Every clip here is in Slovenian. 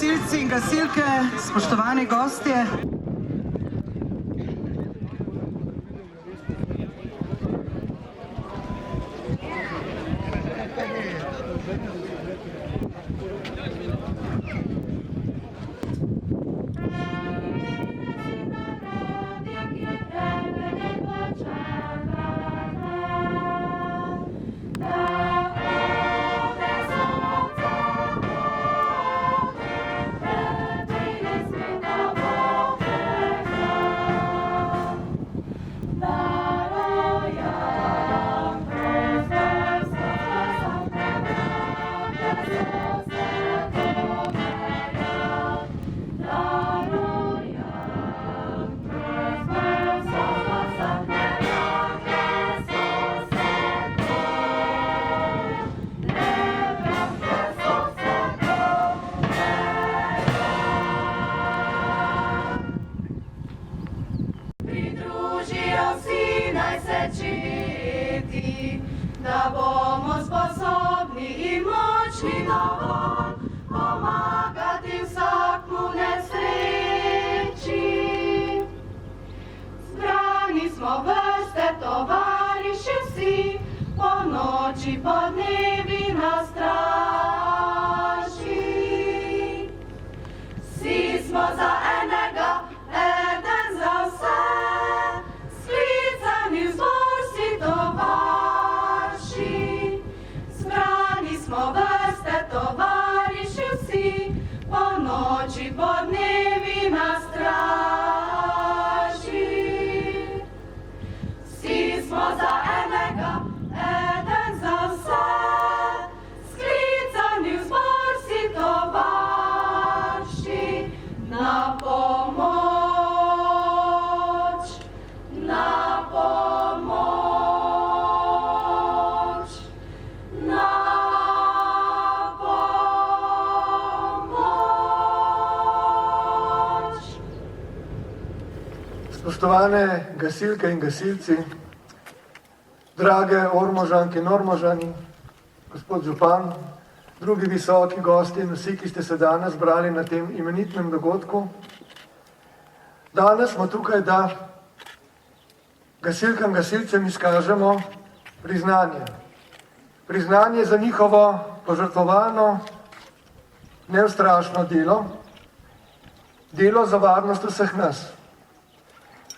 gasilci in gasilke, spoštovani gostje. Da bomo sposobni in močni dovolj pomagati vsakmu nesreči. Zbrani smo vrste tovariši vsi, po noči, po dnevi na straži. Vsi smo za enega, eden za vse, sklicani zbor si tovarši. Zbrani smo vrste tovariši vsi, po noči, po dnevi na straži. Vsi smo za enega, eden za vse, sklicani v zbor si tovarši. Na pomoč, na pomoč, na pomoč. Spoštovane gasilke in gasilci, drage Ormožanke in Ormožani, gospod župan, drugi visoki gosti in vsi, ki ste se danes zbrali na tem imenitnem dogodku. Danes smo tukaj, da gasilkam in gasilcem izkažemo priznanje. Priznanje za njihovo požrtvovalno, neustrašno delo, delo za varnost vseh nas.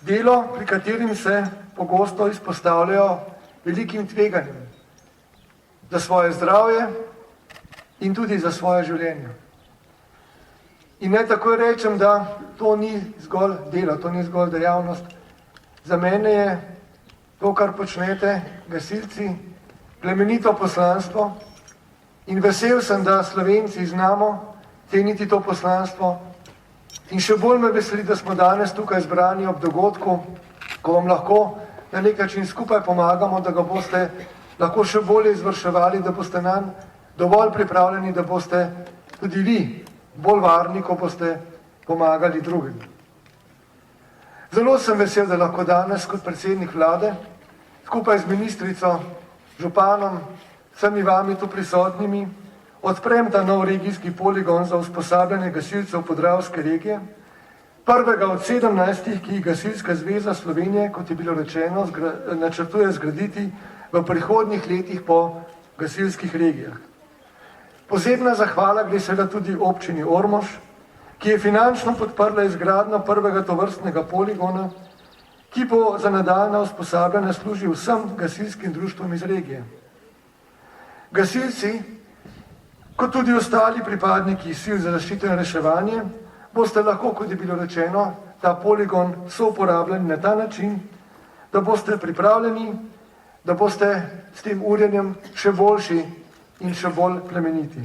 Delo, pri katerim se pogosto izpostavljajo velikim tveganjem za svoje zdravje in tudi za svoje življenje. In naj takoj rečem, da to ni zgolj delo, to ni zgolj dejavnost. Za mene je to, kar počnete, gasilci, plemenito poslanstvo in vesel sem, da Slovenci znamo ceniti to poslanstvo. In še bolj me veseli, da smo danes tukaj zbrani ob dogodku, ko vam lahko na nek način skupaj pomagamo, da ga boste lahko še bolje izvrševali, da boste nanj dovolj pripravljeni, da boste tudi vi bolj varni, ko boste pomagali drugim. Zelo sem vesel, da lahko danes kot predsednik vlade, skupaj z ministrico, županom, vsemi vami tu prisotnimi, odprem ta nov regijski poligon za usposabljanje gasilcev Podravske regije, prvega od 17, ki jih Gasilska zveza Slovenije, kot je bilo rečeno, načrtuje zgraditi v prihodnjih letih po gasilskih regijah. Posebna zahvala gre seveda tudi občini Ormož, ki je finančno podprla izgradnjo prvega tovrstnega poligona, ki bo za nadaljnje usposabljanje služil vsem gasilskim društvom iz regije. Gasilci, kot tudi ostali pripadniki sil za zaščito in reševanje, boste lahko, kot je bilo rečeno, ta poligon souporabljali na ta način, da boste pripravljeni, da boste s tem urjenjem še boljši in še bolj plemeniti.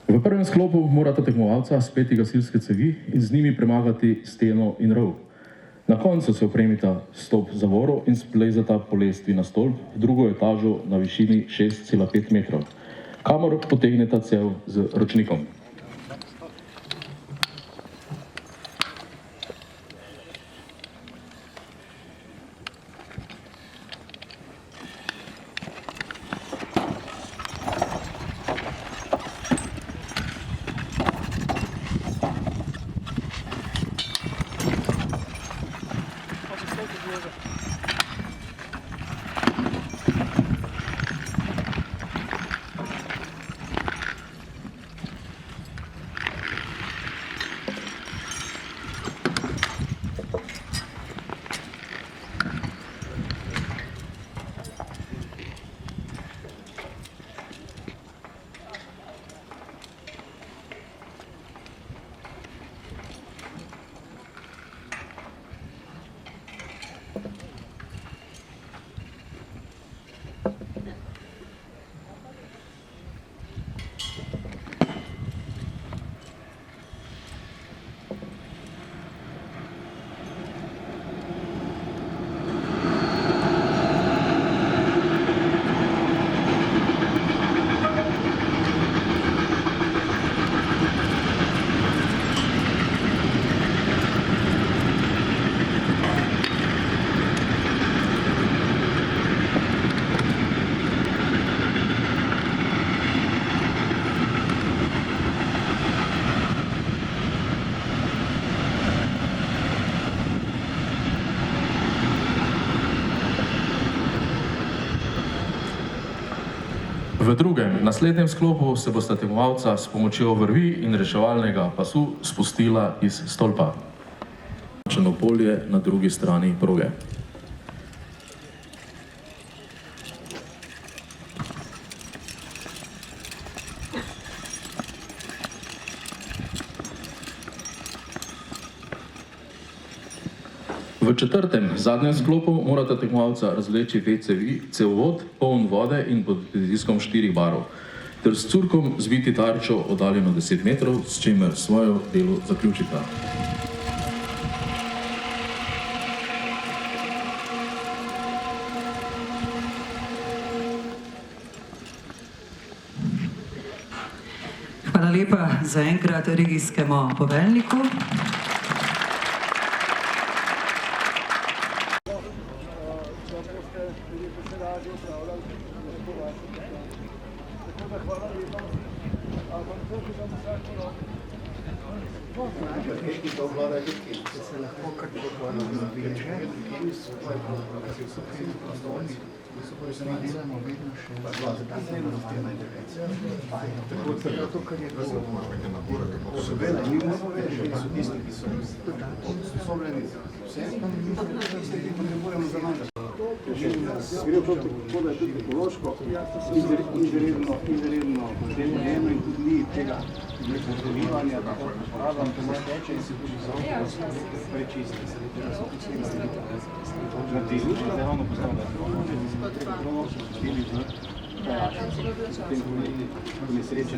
V prvem sklopu morata tekmovalca speti gasilske cevi in z njimi premagati steno in rov. Na koncu se opremita stop zavoro in splezata po lestvi na stolp v drugo etažo na višini 6,5 metrov, kamor potegneta cev z ročnikom. V drugem, naslednjem sklopu se bosta tekmovalca s pomočjo vrvi in reševalnega pasu spustila iz stolpa. Črno polje na drugi strani proge. V četrtem, zadnjem sklopu morata tekmovalca razvleči dve cevi, cevovod, poln vode in pod pritiskom 4 barov, ter s curkom zviti tarčo oddaljeno 10 metrov, s čimer svojo delo zaključita. Hvala lepa zaenkrat regijskemu poveljniku. Gre proti pohodu, je tudi ekološko, izredno delujemo in tudi ni tega predelivanja, da to uporabljam, to se teče in se tudi zaupno prečisti. Na ti luči je ravno postavljati drono, štiri z tem nesreče.